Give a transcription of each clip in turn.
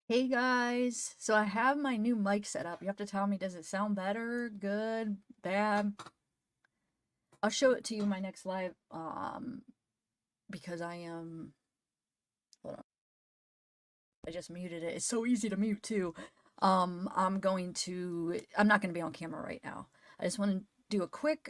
Hey guys, so I have my new mic set up. You have to tell me, does it sound better, good, bad? I'll show it to you in my next live, because hold on, I just muted it. It's so easy to mute too. I'm not going to be on camera right now. I just want to do a quick,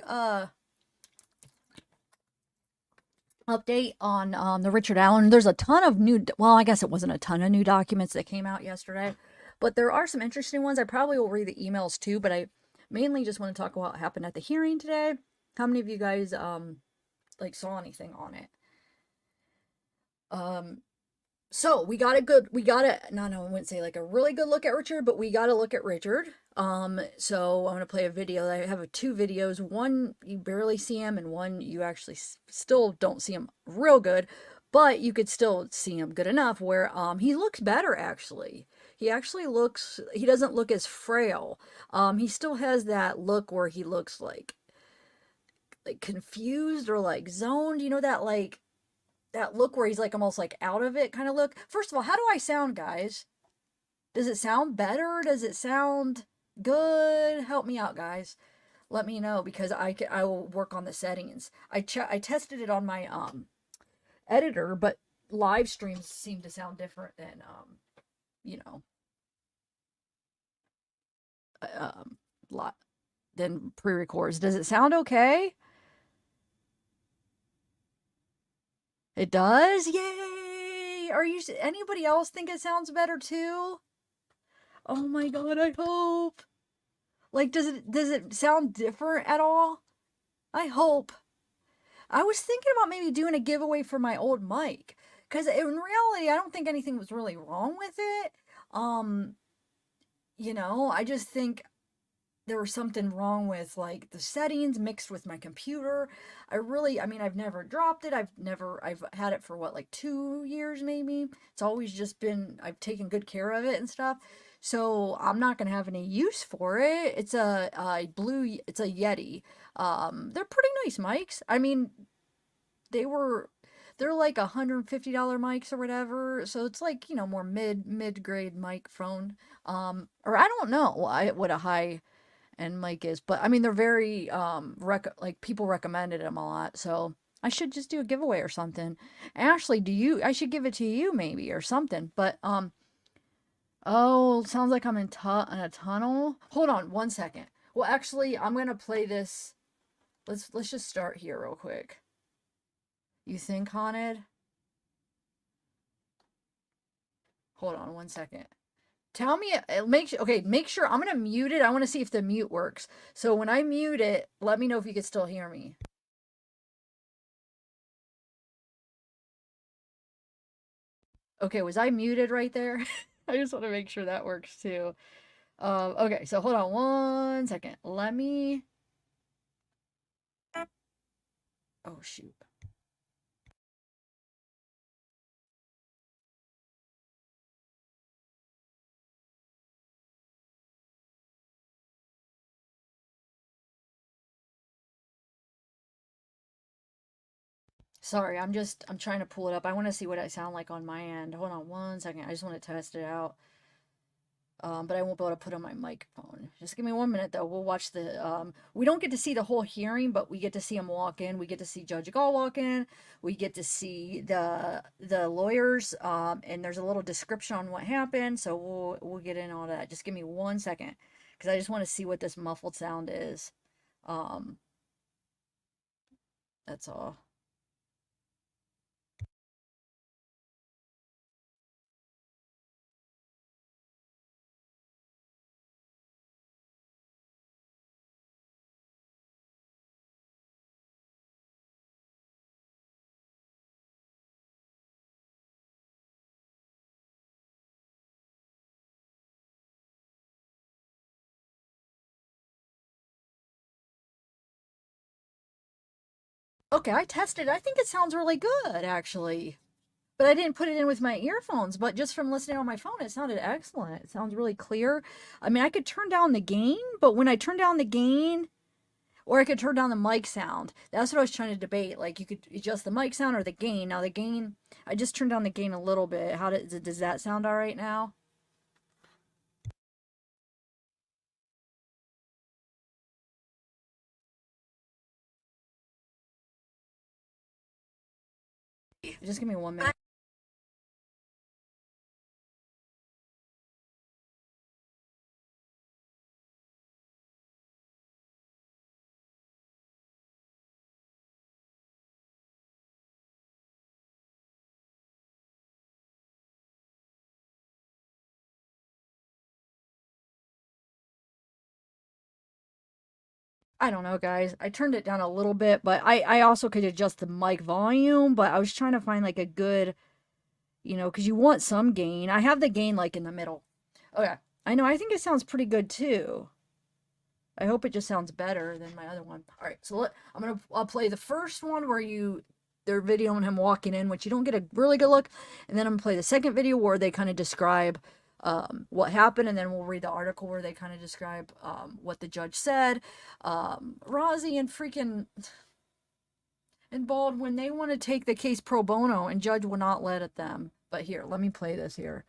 update on, the Richard Allen. There's a ton of well, I guess it wasn't a ton of new documents that came out yesterday, but there are some interesting ones. I probably will read the emails too, but I mainly just want to talk about what happened at the hearing today. How many of you guys, like saw anything on it? Um, so we got a, no, no, I wouldn't say like a really good look at Richard, but we got to look at Richard. So I'm going to play a video. I have two videos. One, you barely see him, and one, you actually still don't see him real good, but you could still see him good enough where, he looks better actually. He doesn't look as frail. He still has that look where he looks like confused or like zoned, that look where he's like almost like out of it kind of look. First of all, how do I sound, guys? Does it sound better? Does it sound good? Help me out, guys. Let me know because I will work on the settings. I tested it on my editor, but live streams seem to sound different than you know um lot than pre-records. Does it sound okay? It does? Yay! Anybody else think it sounds better too? Oh my god, I hope. Like, does it sound different at all? I hope. I was thinking about maybe doing a giveaway for my old mic, because in reality, I don't think anything was really wrong with it. Um, I just think there was something wrong with like the settings mixed with my computer. I mean, I've never dropped it. I've had it for what, like 2 years maybe. It's always just been, I've taken good care of it and stuff. So I'm not gonna have any use for it. It's a Yeti. They're pretty nice mics. I mean, they were, they're like $150 mics or whatever. So it's like, more mid grade mic phone. Or I don't know what a high and Mike is. But I mean, they're very like people recommended them a lot. So I should just do a giveaway or something. Ashley, I should give it to you maybe or something. But oh, sounds like I'm in a tunnel. Hold on one second. Well, actually, I'm gonna play this. Let's just start here real quick. You think haunted? Hold on one second. Tell me, make sure I'm gonna mute it. I want to see if the mute works. So when I mute it, let me know if you can still hear me. Okay, was I muted right there? I just want to make sure that works too. Okay, so hold on one second. Let me. Oh, shoot. Sorry, I'm trying to pull it up. I want to see what I sound like on my end. Hold on one second. I just want to test it out. But I won't be able to put on my microphone. Just give me 1 minute though. We'll watch we don't get to see the whole hearing, but we get to see him walk in. We get to see Judge Gall walk in. We get to see the lawyers, and there's a little description on what happened. So we'll get in all that. Just give me 1 second, because I just want to see what this muffled sound is. Um, that's all. Okay, I tested. I think it sounds really good, actually. But I didn't put it in with my earphones, but just from listening on my phone, it sounded excellent. It sounds really clear. I mean, I could turn down the gain, but when I turn down the gain, or I could turn down the mic sound. That's what I was trying to debate. Like, you could adjust the mic sound or the gain. Now, the gain, I just turned down the gain a little bit. Does that sound all right now? Just give me 1 minute. I don't know, guys. I turned it down a little bit, but I also could adjust the mic volume, but I was trying to find like a good, because you want some gain. I have the gain like in the middle. Okay. I know. I think it sounds pretty good too. I hope it just sounds better than my other one. All right. So I'll play the first one where they're videoing him walking in, which you don't get a really good look. And then I'm going to play the second video where they kind of describe what happened, and then we'll read the article where they kind of describe what the judge said. Rozzy and Baldwin, they want to take the case pro bono, and judge will not let them. But here, let me play this here.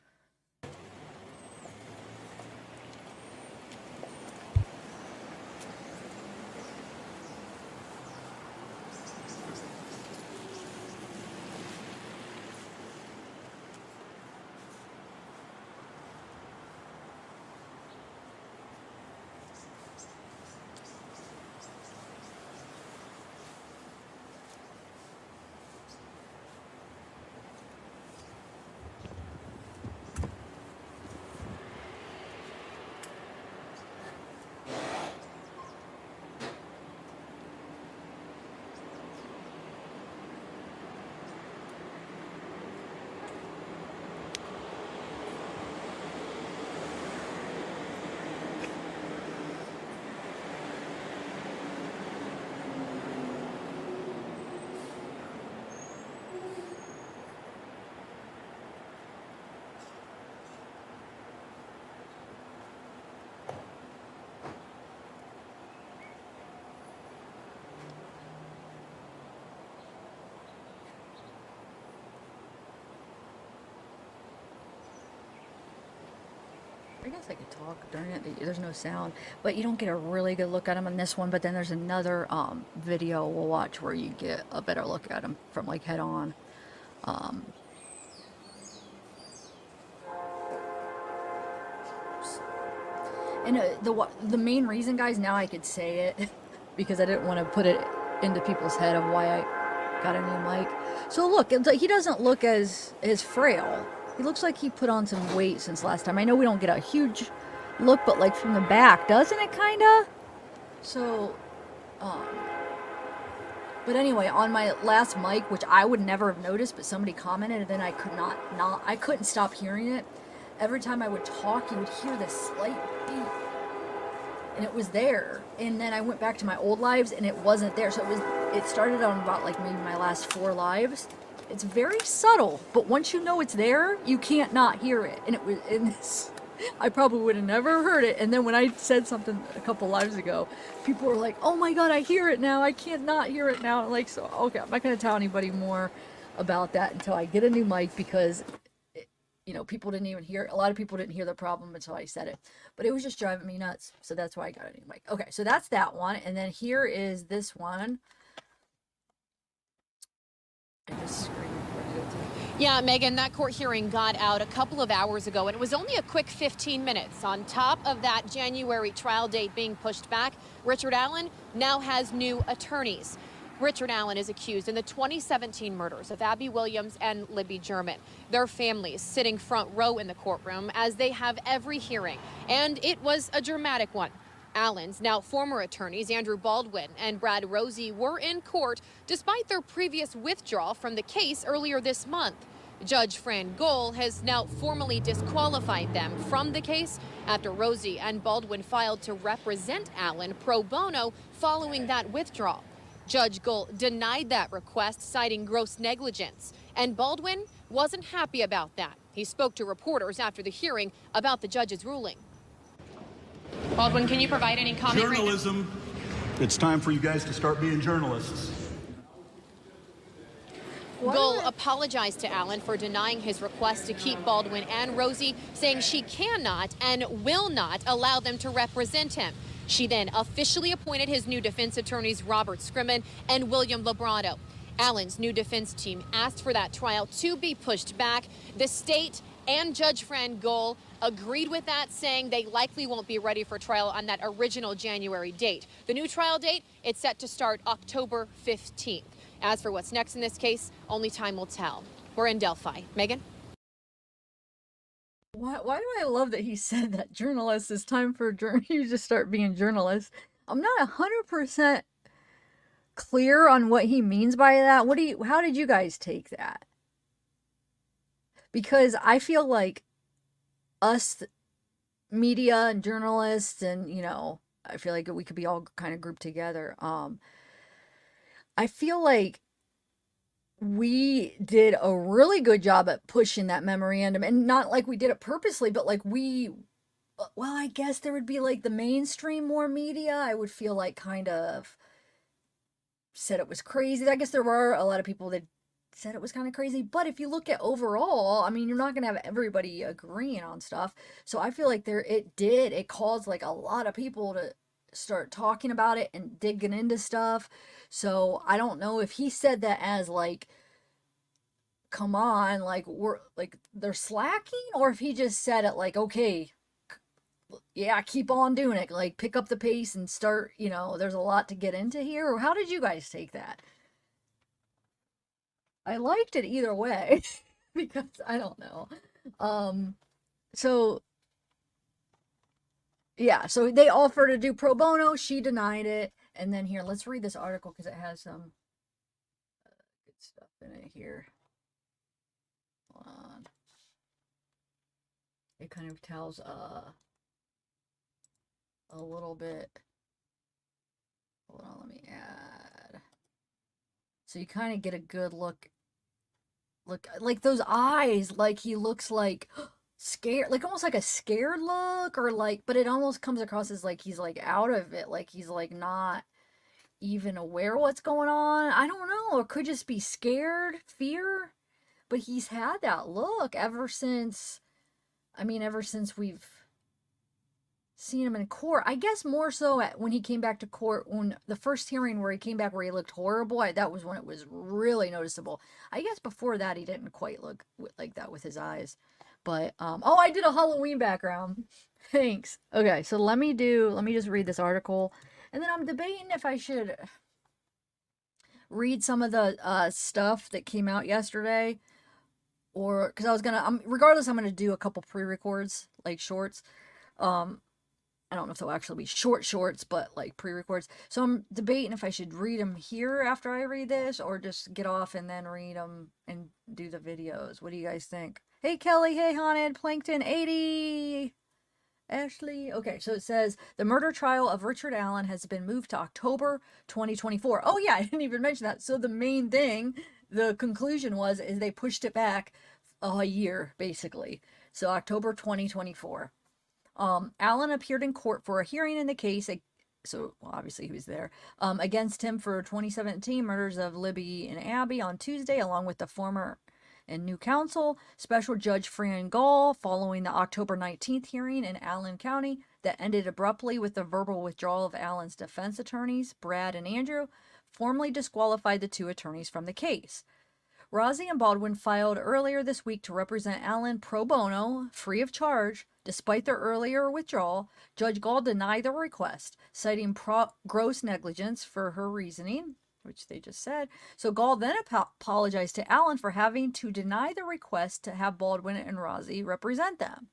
I guess I could talk during it. There's no sound, but you don't get a really good look at him on this one. But then there's another video we'll watch where you get a better look at him from like head on. And the main reason, guys, now I could say it because I didn't want to put it into people's head of why I got a new mic. So look, he doesn't look as frail. He looks like he put on some weight since last time. I know we don't get a huge look, but like from the back, doesn't it kinda? So, but anyway, on my last mic, which I would never have noticed, but somebody commented, and then I couldn't stop hearing it. Every time I would talk, you would hear this slight beep, and it was there. And then I went back to my old lives, and it wasn't there. So it started on about like maybe my last 4 lives. It's very subtle, but once you know it's there, you can't not hear it. And I probably would have never heard it. And then when I said something a couple lives ago, people were like, "Oh my God, I hear it now. I can't not hear it now." Like, so, okay, I'm not going to tell anybody more about that until I get a new mic, because, people didn't even hear, a lot of people didn't hear the problem until I said it. But it was just driving me nuts. So that's why I got a new mic. Okay, so that's that one. And then here is this one. Yeah, Megan, that court hearing got out a couple of hours ago, and it was only a quick 15 minutes. On top of that January trial date being pushed back, Richard Allen now has new attorneys. Richard Allen is accused in the 2017 murders of Abby Williams and Libby German. Their families sitting front row in the courtroom as they have every hearing, and it was a dramatic one. Allen's now former attorneys Andrew Baldwin and Brad Rozzy were in court despite their previous withdrawal from the case earlier this month. Judge Fran Gohl has now formally disqualified them from the case after Rozzy and Baldwin filed to represent Allen pro bono following that withdrawal. Judge Gohl denied that request, citing gross negligence, and Baldwin wasn't happy about that. He spoke to reporters after the hearing about the judge's ruling. Baldwin, can you provide any comment? Journalism. It's time for you guys to start being journalists. Gohl apologized to Allen for denying his request to keep Baldwin and Rozzy, saying she cannot and will not allow them to represent him. She then officially appointed his new defense attorneys Robert Scrimmin and William Labrado. Allen's new defense team asked for that trial to be pushed back. The state and Judge Fran Gohl agreed with that, saying they likely won't be ready for trial on that original January date. The new trial date, it's set to start October 15th. As for what's next in this case, only time will tell. We're in Delphi. Megan? Why do I love that he said that journalists, it's time for you to start being journalists? I'm not 100% clear on what he means by that. How did you guys take that? Because I feel like us media and journalists and, I feel like we could be all kind of grouped together. I feel like we did a really good job at pushing that memorandum, and not like we did it purposely, but like I guess there would be like the mainstream more media, I would feel like kind of said it was crazy. I guess there were a lot of people that said it was kind of crazy, but if you look at overall, I mean, you're not going to have everybody agreeing on stuff. So I feel like it caused like a lot of people to start talking about it and digging into stuff. So I don't know if he said that as like, come on, like we're like they're slacking, or if he just said it like, okay, yeah, keep on doing it, like pick up the pace and start, there's a lot to get into here. Or how did you guys take that? I liked it either way because I don't know. So yeah, so they offered to do pro bono, she denied it. And then here, let's read this article because it has some good stuff in it here. Hold on. It kind of tells a little bit. Hold on, let me add. So you kind of get a good look like those eyes, like he looks like scared, like almost like a scared look, or like, but it almost comes across as like he's like out of it, like he's like not even aware what's going on. I don't know, it could just be scared, fear, but he's had that look ever since we've seen him in court. I guess more so when he came back to court, when the first hearing where he came back where he looked horrible, that was when it was really noticeable. I guess before that he didn't quite look like that with his eyes. But I did a Halloween background. Thanks. Okay, so let me just read this article, and then I'm debating if I should read some of the stuff that came out yesterday, or because I was gonna regardless, I'm gonna do a couple pre-records, like shorts. I don't know if they'll actually be shorts, but like pre-records. So I'm debating if I should read them here after I read this, or just get off and then read them and do the videos. What do you guys think? Hey, Kelly. Hey, Haunted. Plankton 80. Ashley. Okay, so it says the murder trial of Richard Allen has been moved to October 2024. Oh, yeah, I didn't even mention that. So the main thing, the conclusion is they pushed it back a year, basically. So October 2024. Allen appeared in court for a hearing in the case, obviously he was there, against him for 2017 murders of Libby and Abby on Tuesday, along with the former and new counsel, Special Judge Fran Gohl, following the October 19th hearing in Allen County that ended abruptly with the verbal withdrawal of Allen's defense attorneys, Brad and Andrew, formally disqualified the two attorneys from the case. Rozzi and Baldwin filed earlier this week to represent Allen pro bono, free of charge. Despite their earlier withdrawal, Judge Gohl denied the request, citing gross negligence for her reasoning, which they just said. So Gohl then apologized to Allen for having to deny the request to have Baldwin and Rozzi represent them.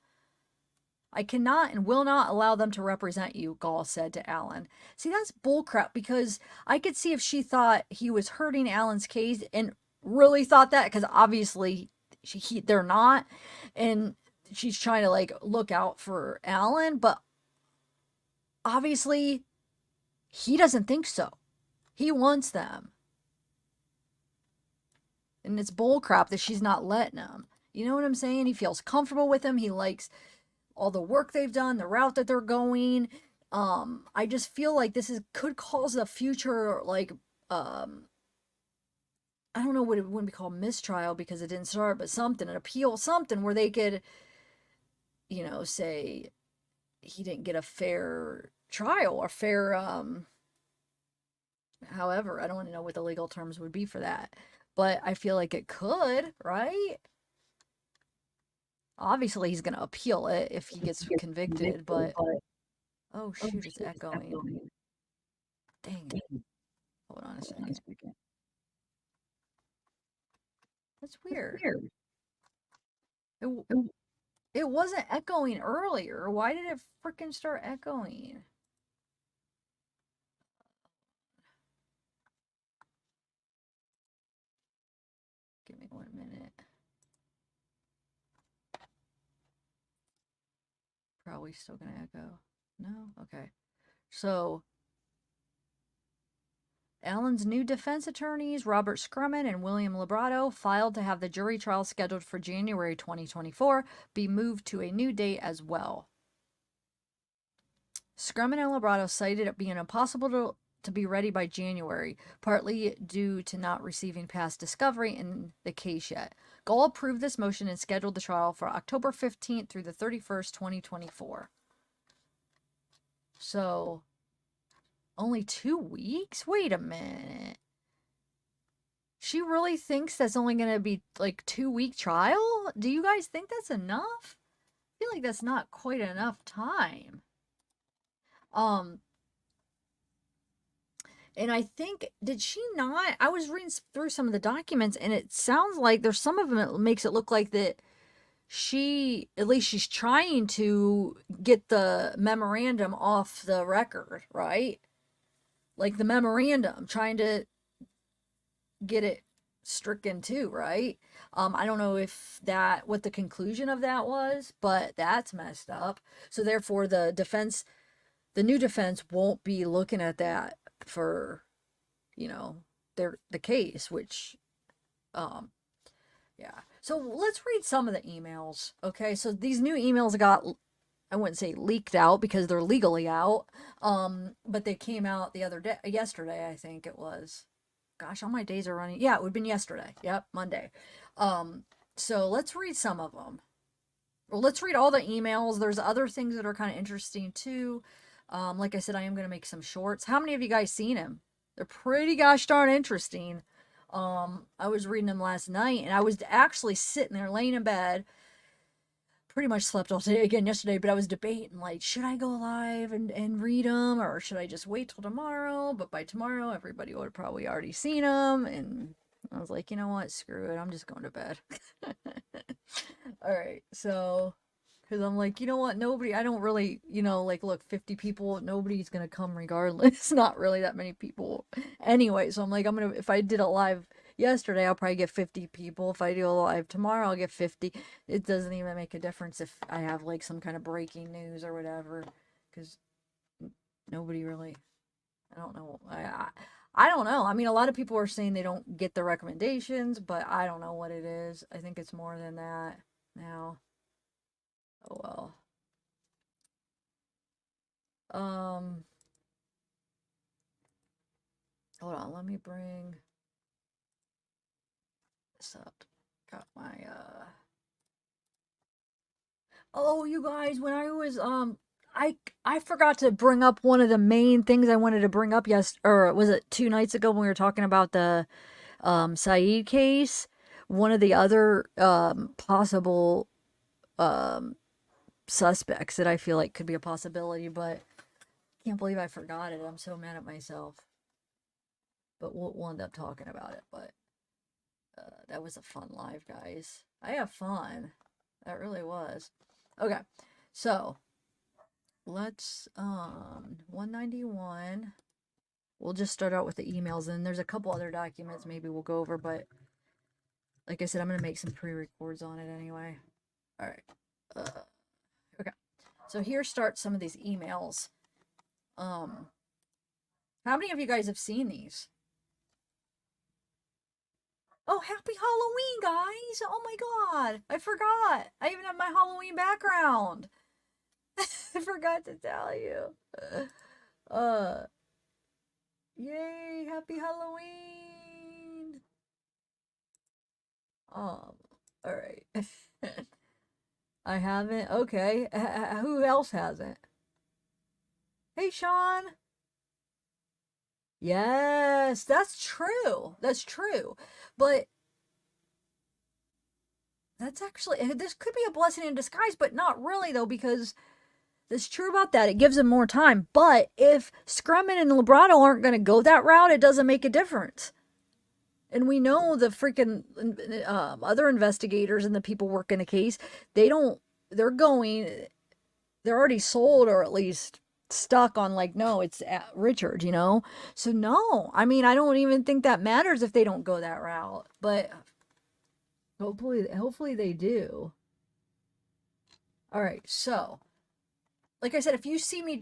I cannot and will not allow them to represent you, Gohl said to Allen. See, that's bullcrap, because I could see if she thought he was hurting Allen's case and really thought that, because obviously they're not, and she's trying to like look out for Allen, but obviously he doesn't think so. He wants them, and it's bullcrap that she's not letting him. You know what I'm saying? He feels comfortable with him. He likes all the work they've done, the route that they're going. I just feel like this could cause a future, like I don't know what it wouldn't be called, mistrial, because it didn't start, but something, an appeal, something where they could, say he didn't get a fair trial or fair, However, I don't know what the legal terms would be for that. But I feel like it could, right? Obviously, he's going to appeal it if he gets convicted, but oh shoot, it's echoing. Dang it. Hold on a second. That's weird. It, it wasn't echoing earlier. Why did it freaking start echoing? Give me 1 minute. Probably still gonna echo. No? Okay. So, Allen's new defense attorneys, Robert Scrumman and William Librato, filed to have the jury trial scheduled for January 2024 be moved to a new date as well. Scrumman and Librato cited it being impossible to be ready by January, partly due to not receiving past discovery in the case yet. Gall approved this motion and scheduled the trial for October 15th through the 31st, 2024. So, only 2 weeks? Wait a minute. She really thinks that's only going to be like 2-week trial? Do you guys think that's enough? I feel like that's not quite enough time. And I think, did she not? I was reading through some of the documents, and it sounds like there's some of them that makes it look like that she, at least she's trying to get the memorandum off the record, right? Like the memorandum, trying to get it stricken too, right? I don't know if that, what the conclusion of that was, but that's messed up. So therefore the new defense won't be looking at that for, you know, the case, which, yeah. So let's read some of the emails. Okay. So these new emails got, I wouldn't say leaked out because they're legally out. But they came out the other day, yesterday, I think it was. Gosh, all my days are running. Yeah, it would have been yesterday. Yep, Monday. So let's read some of them. Well, let's read all the emails. There's other things that are kind of interesting too. Like I said, I am going to make some shorts. How many of you guys seen him? They're pretty gosh darn interesting. I was reading them last night, and I was actually sitting there laying in bed. Pretty much slept all day again yesterday, but I was debating, like, should I go live and read them, or should I just wait till tomorrow? But by tomorrow, everybody would have probably already seen them, and I was like, you know what? Screw it. I'm just going to bed. All right, so, because I'm like, you know what? Nobody, I don't really, like, look, 50 people, nobody's going to come regardless. Not really that many people anyway. So I'm like, if I did a live yesterday, I'll probably get 50 people. If I do a live tomorrow, I'll get 50. It doesn't even make a difference if I have, like, some kind of breaking news or whatever, because nobody really, I don't know. I don't know. I mean, a lot of people are saying they don't get the recommendations, but I don't know what it is. I think it's more than that now. Oh well. Hold on, let me bring this up. Got my oh, you guys, when I was I forgot to bring up one of the main things I wanted to bring up or was it 2 nights ago when we were talking about the Saeed case? One of the other possible suspects that I feel like could be a possibility, but can't believe I forgot it. I'm so mad at myself. But we'll end up talking about it. But that was a fun live, guys. I have fun. That really was. Okay, so let's 191. We'll just start out with the emails, and there's a couple other documents maybe we'll go over, but like I said, I'm gonna make some pre-records on it anyway. All right. Okay. So here start some of these emails. How many of you guys have seen these? Oh, happy Halloween, guys! Oh my god, I forgot. I even have my Halloween background. I forgot to tell you. Yay, happy Halloween. All right. I haven't. Okay. Who else hasn't? Hey, Sean. Yes, that's true. That's true. But that's actually, this could be a blessing in disguise, but not really though, because that's true about that. It gives him more time. But if Scrumman and Librado aren't going to go that route, it doesn't make a difference. And we know the freaking other investigators and the people working the case, they don't, they're going, they're already sold or at least stuck on like, no, it's Richard, you know? So no, I mean, I don't even think that matters if they don't go that route, but hopefully they do. All right. So like I said, if you see me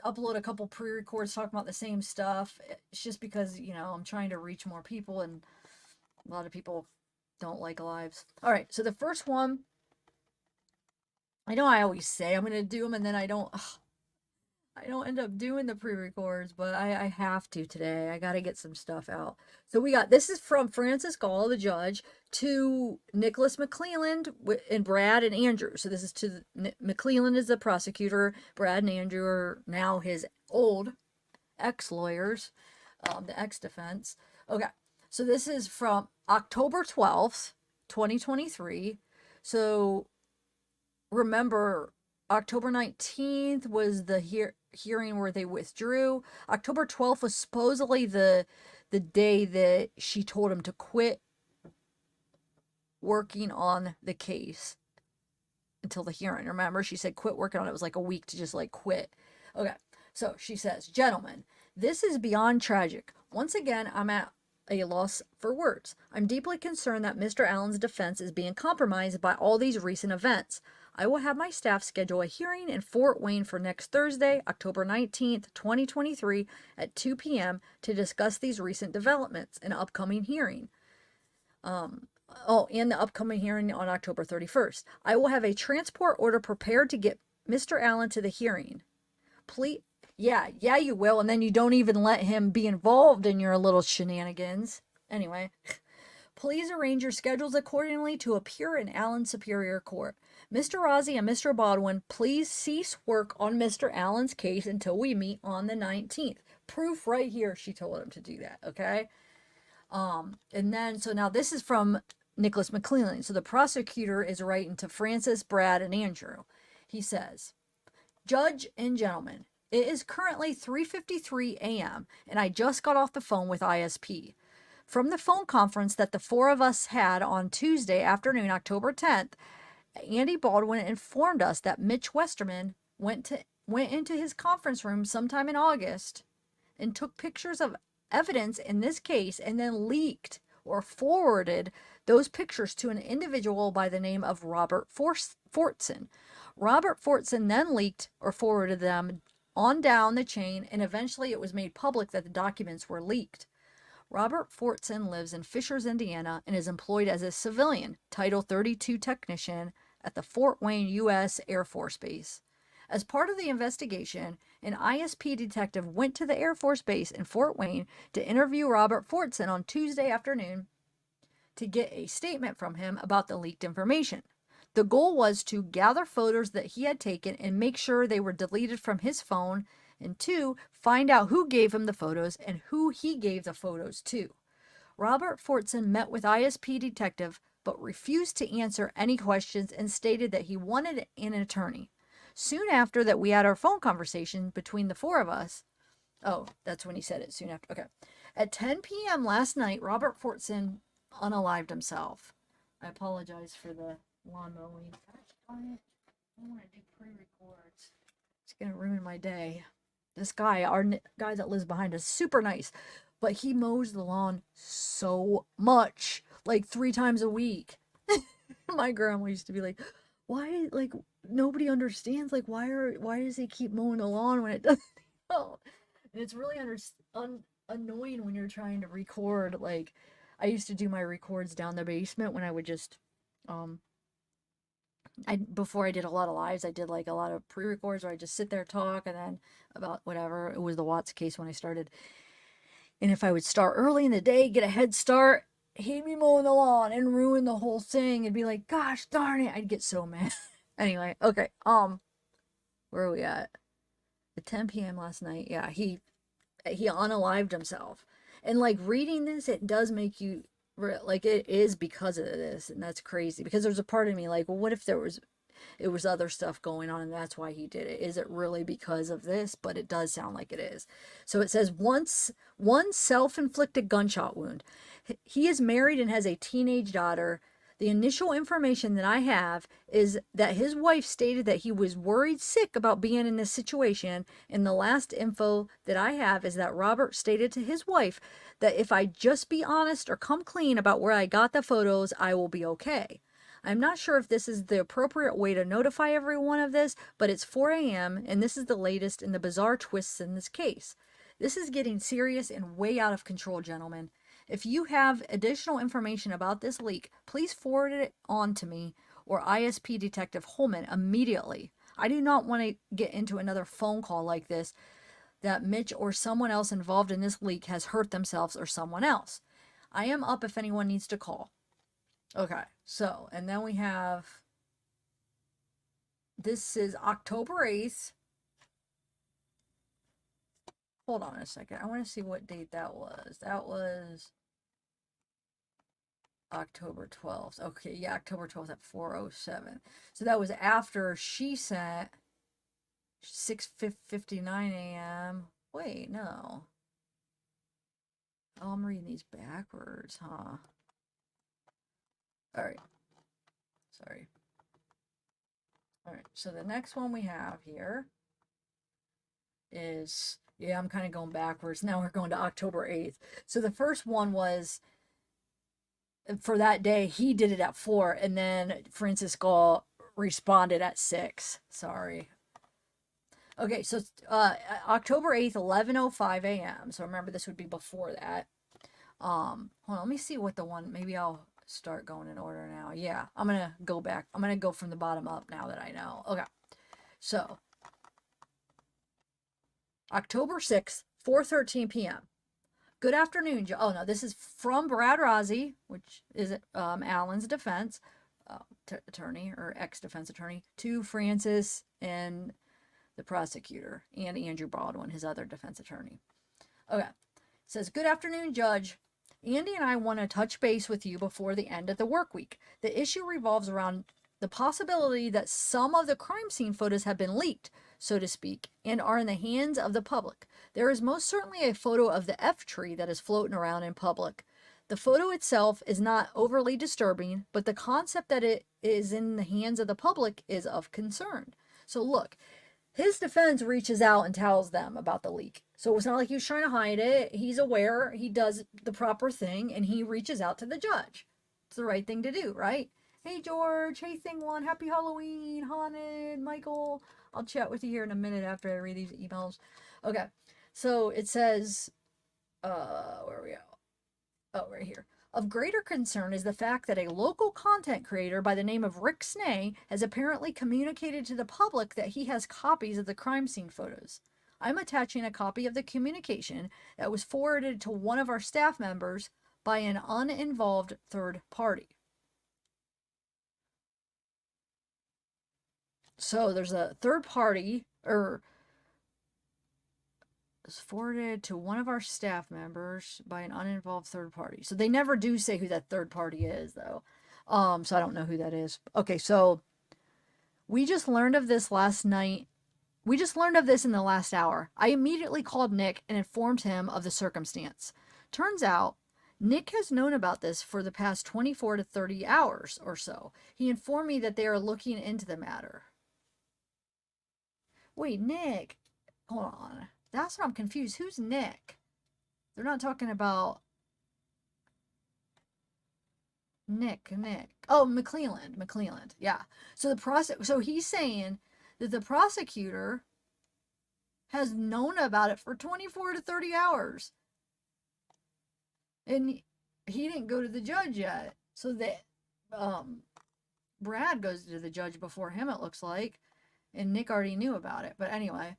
upload a couple pre-records talking about the same stuff, it's just because, I'm trying to reach more people and a lot of people don't like lives. All right. So the first one, I know I always say I'm going to do them and then I don't end up doing the pre-records, but I have to today. I got to get some stuff out. So this is from Francis Gall, the judge, to Nicholas McClelland and Brad and Andrew. So this is to McClelland is the prosecutor. Brad and Andrew are now his old ex-lawyers, the ex-defense. Okay. So this is from October 12th, 2023. So remember, October 19th was the hearing where they withdrew. October 12th was supposedly the day that she told him to quit working on the case until the hearing. Remember, she said quit working on it. It was like a week to just like quit. Okay, so she says, gentlemen, this is beyond tragic. Once again, I'm at a loss for words. I'm deeply concerned that Mr. Allen's defense is being compromised by all these recent events. I will have my staff schedule a hearing in Fort Wayne for next Thursday, October 19th, 2023 at 2 p.m. to discuss these recent developments and upcoming hearing. And the upcoming hearing on October 31st. I will have a transport order prepared to get Mr. Allen to the hearing. Please, yeah, you will, and then you don't even let him be involved in your little shenanigans. Anyway, please arrange your schedules accordingly to appear in Allen's Superior Court. Mr. Rossi and Mr. Baldwin, please cease work on Mr. Allen's case until we meet on the 19th. Proof right here, she told him to do that, okay? And then, so now this is from Nicholas McClelland. So the prosecutor is writing to Francis, Brad, and Andrew. He says, Judge and gentlemen, it is currently 3:53 a.m. and I just got off the phone with ISP. From the phone conference that the four of us had on Tuesday afternoon, October 10th, Andy Baldwin informed us that Mitch Westerman went into his conference room sometime in August and took pictures of evidence in this case and then leaked or forwarded those pictures to an individual by the name of Robert Fortson. Robert Fortson then leaked or forwarded them on down the chain, and eventually it was made public that the documents were leaked. Robert Fortson lives in Fishers, Indiana, and is employed as a civilian, Title 32 technician at the Fort Wayne U.S. Air Force Base. As part of the investigation, an ISP detective went to the Air Force Base in Fort Wayne to interview Robert Fortson on Tuesday afternoon to get a statement from him about the leaked information. The goal was to gather photos that he had taken and make sure they were deleted from his phone, and 2, find out who gave him the photos and who he gave the photos to. Robert Fortson met with ISP detective but refused to answer any questions and stated that he wanted an attorney. Soon after that, we had our phone conversation between the four of us. Oh, that's when he said it, soon after. Okay. At 10 p.m. last night, Robert Fortson unalived himself. I apologize for the lawn mowing. Gosh darn it. I want to do pre-records. It's going to ruin my day. This guy, our guy that lives behind us, super nice. But he mows the lawn so much. Like 3 times a week. My grandma used to be like, why, like, nobody understands, like, why does he keep mowing the lawn when it doesn't help? And it's really annoying when you're trying to record. Like, I used to do my records down the basement when I would just, before I did a lot of lives, I did like a lot of pre-records where I just sit there, talk, and then about whatever. It was the Watts case when I started. And if I would start early in the day, get a head start, he'd be mowing the lawn and ruin the whole thing. It'd be like, gosh darn it. I'd get so mad. Anyway, okay. Where are we at? At 10 p.m. last night. Yeah, he unalived himself. And like reading this, it does make you like it is because of this, and that's crazy. Because there's a part of me like, well, what if it was other stuff going on and that's why he did it? Is it really because of this? But it does sound like it is. So it says one self-inflicted gunshot wound. He is married and has a teenage daughter. The initial information that I have is that his wife stated that he was worried sick about being in this situation. And the last info that I have is that Robert stated to his wife that if I just be honest or come clean about where I got the photos, I will be okay. I'm not sure if this is the appropriate way to notify everyone of this, but it's 4 a.m. and this is the latest in the bizarre twists in this case. This is getting serious and way out of control, gentlemen. If you have additional information about this leak, please forward it on to me or ISP Detective Holman immediately. I do not want to get into another phone call like this that Mitch or someone else involved in this leak has hurt themselves or someone else. I am up if anyone needs to call. Okay, so, and then we have, this is October 8th. Hold on a second. I want to see what date that was. That was October 12th. Okay, yeah, October 12th at 4:07. So that was after she sent 6:59 a.m. Wait, no. Oh, I'm reading these backwards, huh? All right. Sorry. All right, so the next one we have here is, yeah, I'm kind of going backwards. Now we're going to October 8th. So the first one was, for that day, he did it at 4, and then Francis Gall responded at 6. Sorry. Okay, so October 8th, 11:05 a.m. So remember, this would be before that. Hold on, let me see what the one, maybe I'll start going in order now. Yeah, I'm going to go back. I'm going to go from the bottom up now that I know. Okay, so October 6th, 4:13 p.m. Good afternoon. Oh, no, this is from Brad Rozzi, which is Alan's defense attorney or ex-defense attorney, to Francis and the prosecutor, and Andrew Baldwin, his other defense attorney. Okay. It says, good afternoon, Judge. Andy and I want to touch base with you before the end of the work week. The issue revolves around the possibility that some of the crime scene photos have been leaked, so to speak, and are in the hands of the public. There is most certainly a photo of the F tree that is floating around in public. The photo itself is not overly disturbing, but the concept that it is in the hands of the public is of concern. So look, his defense reaches out and tells them about the leak. So it's not like he was trying to hide it. He's aware, he does the proper thing, and he reaches out to the judge. It's the right thing to do, right? Hey, George. Hey, Thing One. Happy Halloween. Haunted. Michael. I'll chat with you here in a minute after I read these emails. Okay. So it says, where are we at? Oh, right here. Of greater concern is the fact that a local content creator by the name of Rick Snay has apparently communicated to the public that he has copies of the crime scene photos. I'm attaching a copy of the communication that was forwarded to one of our staff members by an uninvolved third party. So there's a third party, or it's forwarded to one of our staff members by an uninvolved third party. So they never do say who that third party is, though. So I don't know who that is. Okay, so we just learned of this last night. We just learned of this in the last hour. I immediately called Nick and informed him of the circumstance. Turns out, Nick has known about this for the past 24 to 30 hours or so. He informed me that they are looking into the matter. Wait, Nick. Hold on. That's what I'm confused. Who's Nick? They're not talking about Nick. Oh, McClelland. Yeah. So he's saying that the prosecutor has known about it for 24 to 30 hours. And he didn't go to the judge yet. So that Brad goes to the judge before him, it looks like. And Nick already knew about it. But anyway,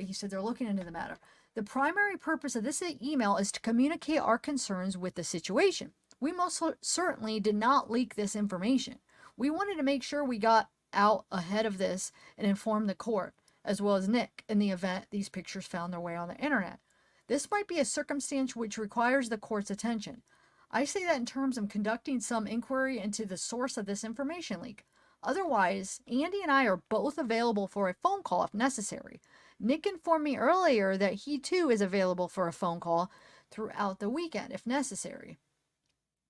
he said they're looking into the matter. The primary purpose of this email is to communicate our concerns with the situation. We most certainly did not leak this information. We wanted to make sure we got out ahead of this and inform the court, as well as Nick, in the event these pictures found their way on the internet. This might be a circumstance which requires the court's attention. I say that in terms of conducting some inquiry into the source of this information leak. Otherwise, Andy and I are both available for a phone call if necessary. Nick informed me earlier that he too is available for a phone call throughout the weekend if necessary.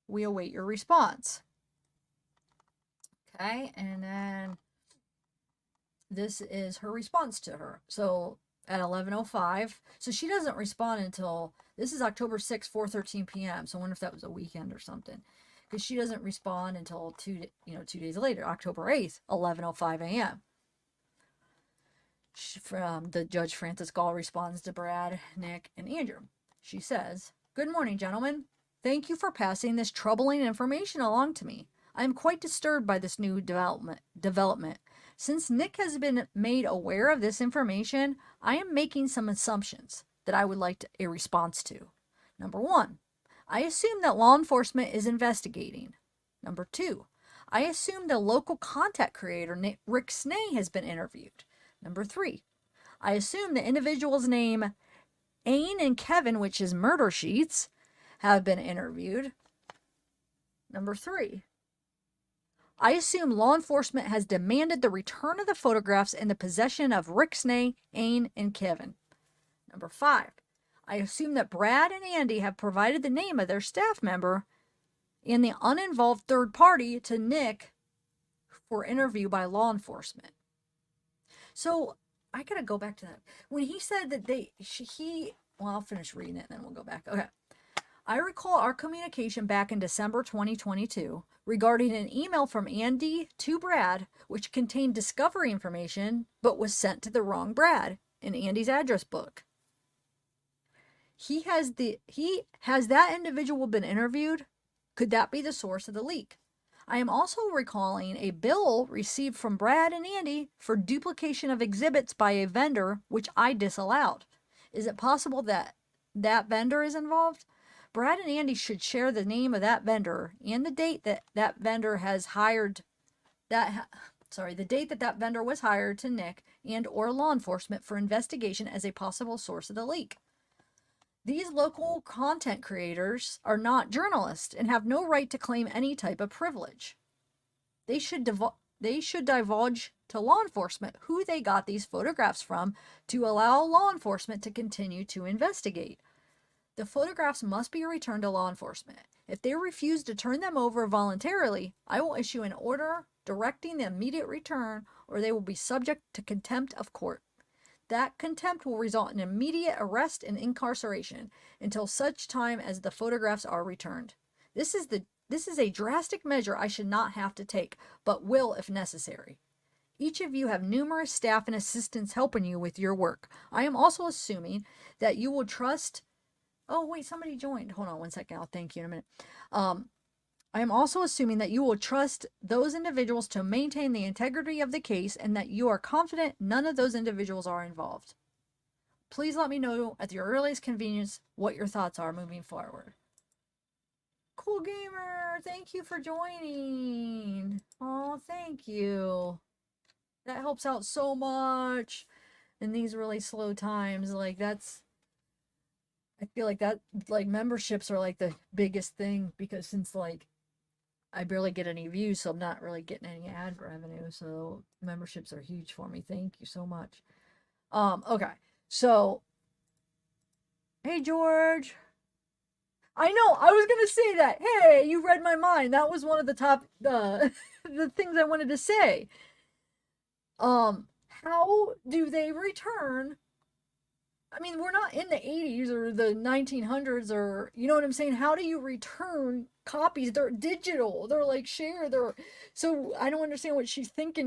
We await your response. Okay, and then this is her response to her. So at 11:05, so she doesn't respond until, this is October 6th, 4:13 p.m. So I wonder if that was a weekend or something, because she doesn't respond until 2 days later, October 8th, 11:05 a.m. From the Judge Francis Gall responds to Brad, Nick, and Andrew. She says, "Good morning, gentlemen. Thank you for passing this troubling information along to me. I am quite disturbed by this new development. Since Nick has been made aware of this information, I am making some assumptions that I would like a response to. Number one, I assume that law enforcement is investigating. Number two, I assume the local content creator, Rick Snee, has been interviewed. Number three, I assume the individual's name, Ain and Kevin, which is murder sheets, have been interviewed. Number three, I assume law enforcement has demanded the return of the photographs in the possession of Rick Snee, Ain, and Kevin. Number five, I assume that Brad and Andy have provided the name of their staff member and the uninvolved third party to Nick for interview by law enforcement." So I gotta go back to that. When he said that well, I'll finish reading it and then we'll go back. Okay. I recall our communication back in December 2022 regarding an email from Andy to Brad, which contained discovery information, but was sent to the wrong Brad in Andy's address book. Has that individual been interviewed? Could that be the source of the leak? I am also recalling a bill received from Brad and Andy for duplication of exhibits by a vendor, which I disallowed. Is it possible that that vendor is involved? Brad and Andy should share the name of that vendor and the date that that vendor has hired the date that vendor was hired to Nick and or law enforcement for investigation as a possible source of the leak. These local content creators are not journalists and have no right to claim any type of privilege. They should divulge to law enforcement who they got these photographs from to allow law enforcement to continue to investigate. The photographs must be returned to law enforcement. If they refuse to turn them over voluntarily, I will issue an order directing the immediate return, or they will be subject to contempt of court. That contempt will result in immediate arrest and incarceration until such time as the photographs are returned. This is a drastic measure I should not have to take, but will if necessary. Each of you have numerous staff and assistants helping you with your work. I am also assuming that you will trust... Oh, wait, somebody joined. Hold on one second. I'll thank you in a minute. I am also assuming that you will trust those individuals to maintain the integrity of the case and that you are confident none of those individuals are involved. Please let me know at your earliest convenience what your thoughts are moving forward. Cool Gamer, thank you for joining. Oh, thank you. That helps out so much in these really slow times. I feel like that, memberships are the biggest thing, because since I barely get any views, so I'm not really getting any ad revenue. So memberships are huge for me. Thank you so much. Okay. So, hey, George. I know, I was going to say that. Hey, you read my mind. That was one of the top, the things I wanted to say. How do they return? I mean, we're not in the 80s or the 1900s, or, you know what I'm saying? How do you return copies? They're digital. They're shared. So I don't understand what she's thinking.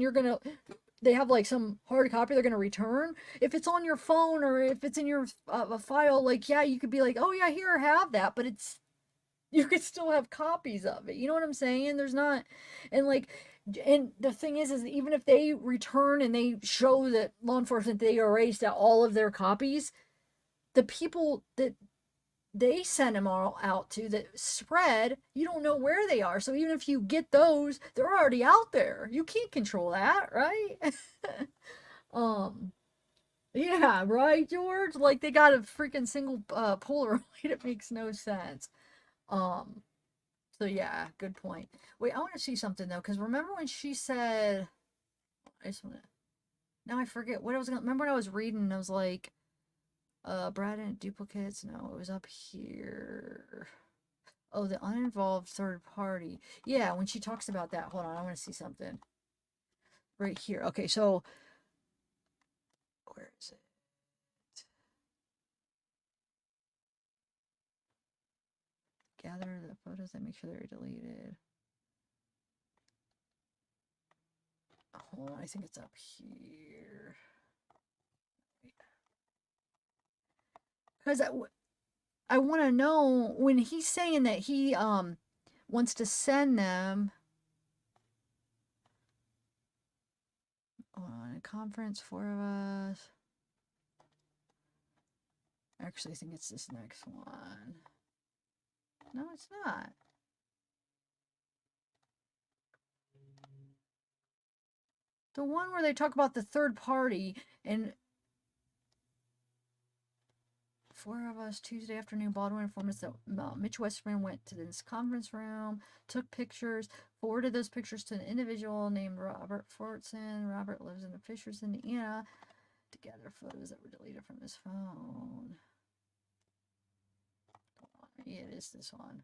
They have some hard copy they're going to return. If it's on your phone or if it's in your a file, yeah, you could be oh yeah, here, have that. But you could still have copies of it. You know what I'm saying? There's not, and the thing is even if they return and they show that law enforcement, they erased all of their copies, the people that they send them all out to that spread, you don't know where they are. So even if you get those, they're already out there. You can't control that, right? Yeah, right, George? Like they got a freaking single Polaroid. It makes no sense. Um, so yeah, good point. Wait, I want to see something though, because remember when she said, I just want to, now I forget what I was gonna, remember when I was reading, I was like, Brad and duplicates? No, it was up here. Oh, the uninvolved third party. Yeah, when she talks about that, hold on, I want to see something. Right here. Okay, so, where is it? Gather the photos and make sure they're deleted. Hold on, I think it's up here. Because I want to know when he's saying that he wants to send them on a conference, four of us. Actually, I think it's this next one. No, it's not. The one where they talk about the third party and four of us Tuesday afternoon. Baldwin informed us that Mitch Westerman went to this conference room, took pictures, forwarded those pictures to an individual named Robert Fortson. Robert lives in the Fishers, Indiana. Together photos that were deleted from his phone. Yeah, it is this one.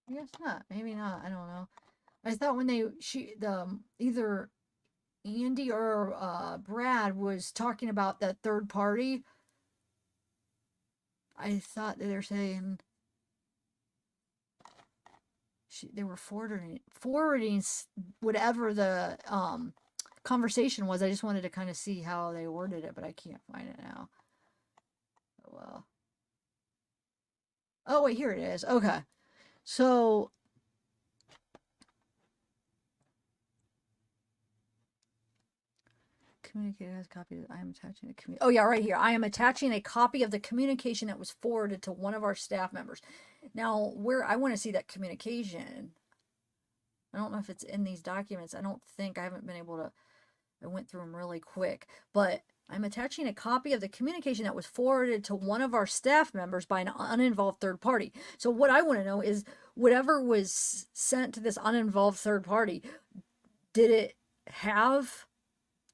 I guess not. Maybe not. I don't know. I thought when either Andy or Brad was talking about that third party, I thought that they're saying they were forwarding whatever the conversation was. I just wanted to kind of see how they worded it, but I can't find it now. Oh well. Oh wait, here it is. Okay, so communicator has a copy. I am attaching a Oh yeah, right here. I am attaching a copy of the communication that was forwarded to one of our staff members. Now, where I want to see that communication. I don't know if it's in these documents. I don't think I haven't been able to. I went through them really quick, but I'm attaching a copy of the communication that was forwarded to one of our staff members by an uninvolved third party. So what I want to know is whatever was sent to this uninvolved third party, did it have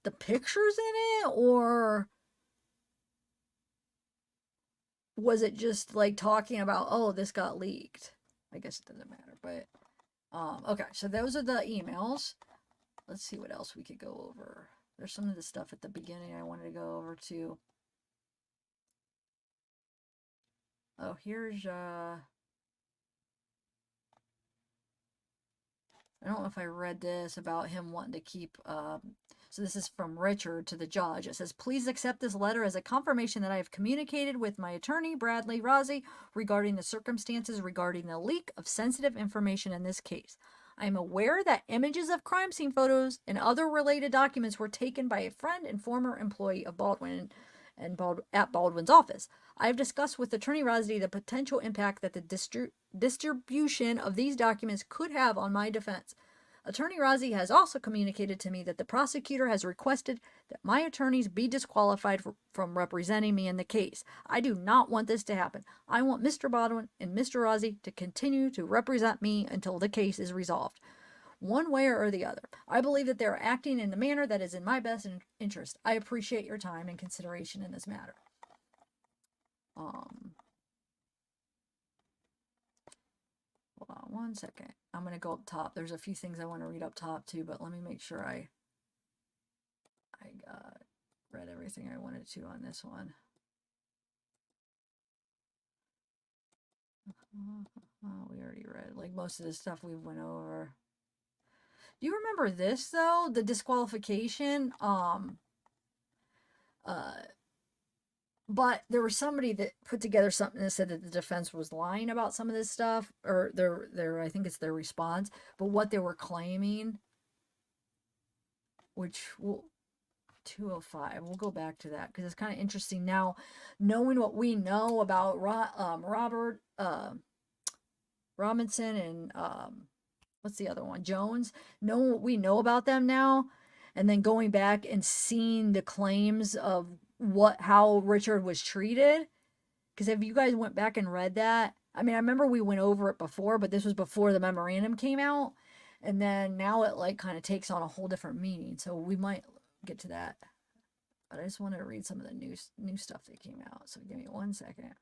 the pictures in it, or was it just like talking about, oh, this got leaked? I guess it doesn't matter, but okay, so those are the emails. Let's see what else we could go over. There's some of the stuff at the beginning I wanted to go over too. Oh, here's I don't know if I read this about him wanting to keep so this is from Richard to the judge. It says, please accept this letter as a confirmation that I have communicated with my attorney, Bradley Rozzi, regarding the circumstances regarding the leak of sensitive information in this case. I am aware that images of crime scene photos and other related documents were taken by a friend and former employee of Baldwin at Baldwin's office. I have discussed with Attorney Rozzi the potential impact that the distribution of these documents could have on my defense. Attorney Rozzi has also communicated to me that the prosecutor has requested that my attorneys be disqualified from representing me in the case. I do not want this to happen. I want Mr. Baldwin and Mr. Rozzi to continue to represent me until the case is resolved, one way or the other. I believe that they are acting in the manner that is in my best interest. I appreciate your time and consideration in this matter. Hold on one second. I'm going to go up top. There's a few things I want to read up top too, but let me make sure I read everything I wanted to on this one. We already read like most of the stuff we went over. Do you remember this though? The disqualification. But there was somebody that put together something that said that the defense was lying about some of this stuff, or their I think it's their response, but what they were claiming, which will 205. We'll go back to that because it's kind of interesting now, knowing what we know about Robert Robinson and what's the other one? Jones. We know about them now. And then going back and seeing the claims of how Richard was treated. Because if you guys went back and read that, I mean, I remember we went over it before, but this was before the memorandum came out. And then now it like kind of takes on a whole different meaning. So we might get to that. But I just wanted to read some of the new stuff that came out. So give me 1 second.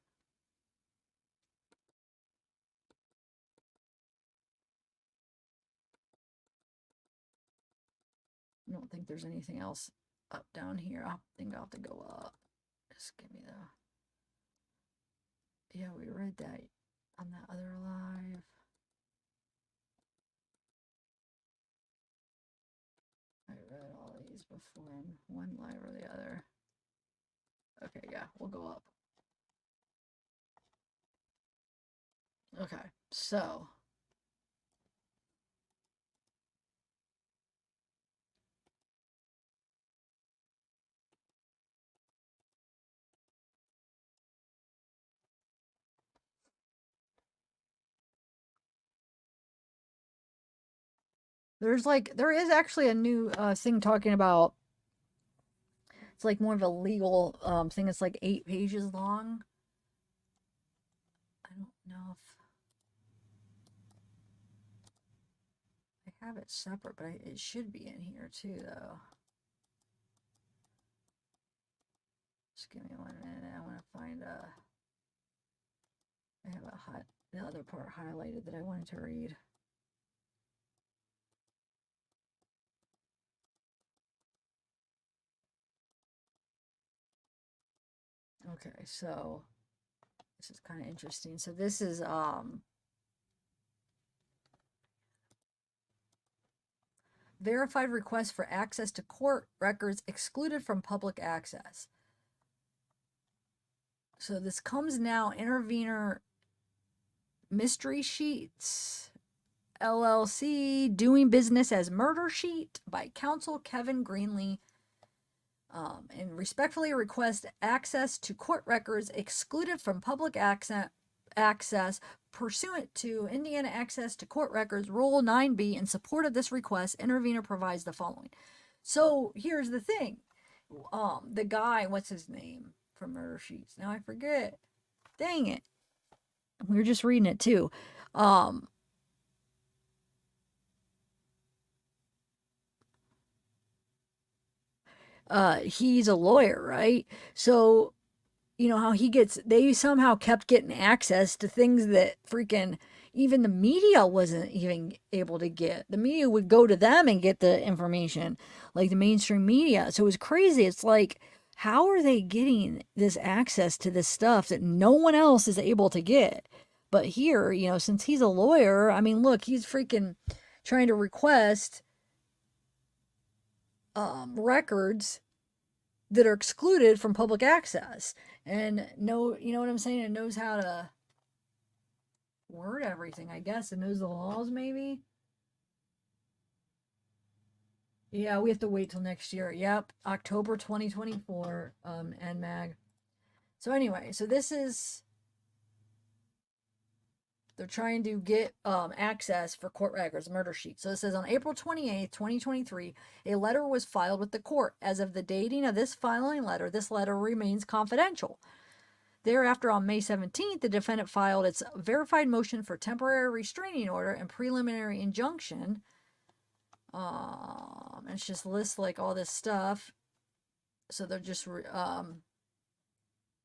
I don't think there's anything else up down here. I think I'll have to go up. Just give me the... Yeah, we read that on that other live. I read all these before on one live or the other. Okay, yeah, we'll go up. Okay, so... there is actually a new thing talking about, it's like more of a legal thing. It's like 8 pages long. I don't know if I have it separate, but it should be in here too, though. Just give me 1 minute. I want to find I have the other part highlighted that I wanted to read. Okay, so this is kind of interesting. So this is verified request for access to court records excluded from public access. So this comes now, intervener mystery sheets LLC, doing business as Murder Sheet by counsel Kevin Greenlee. And respectfully request access to court records excluded from public access pursuant to Indiana Access to Court Records Rule 9B. In support of this request, intervener provides the following. So here's the thing. The guy, what's his name from Murder Sheets? Now I forget. Dang it. We were just reading it too. He's a lawyer, right? So, you know how they somehow kept getting access to things that freaking even the media wasn't even able to get. The media would go to them and get the information, like the mainstream media. So it was crazy. It's like, how are they getting this access to this stuff that no one else is able to get? But here, you know, since he's a lawyer, I mean, look, he's freaking trying to request records that are excluded from public access, and you know what I'm saying? It knows how to word everything, I guess. It knows the laws, maybe. Yeah, we have to wait till next year. Yep, October 2024, NMAG. So anyway, so this is, they're trying to get access for court records, Murder Sheet. So it says on April 28th, 2023, a letter was filed with the court. As of the dating of this filing letter, this letter remains confidential. Thereafter, on May 17th, the defendant filed its verified motion for temporary restraining order and preliminary injunction. It's just lists like all this stuff. So they're just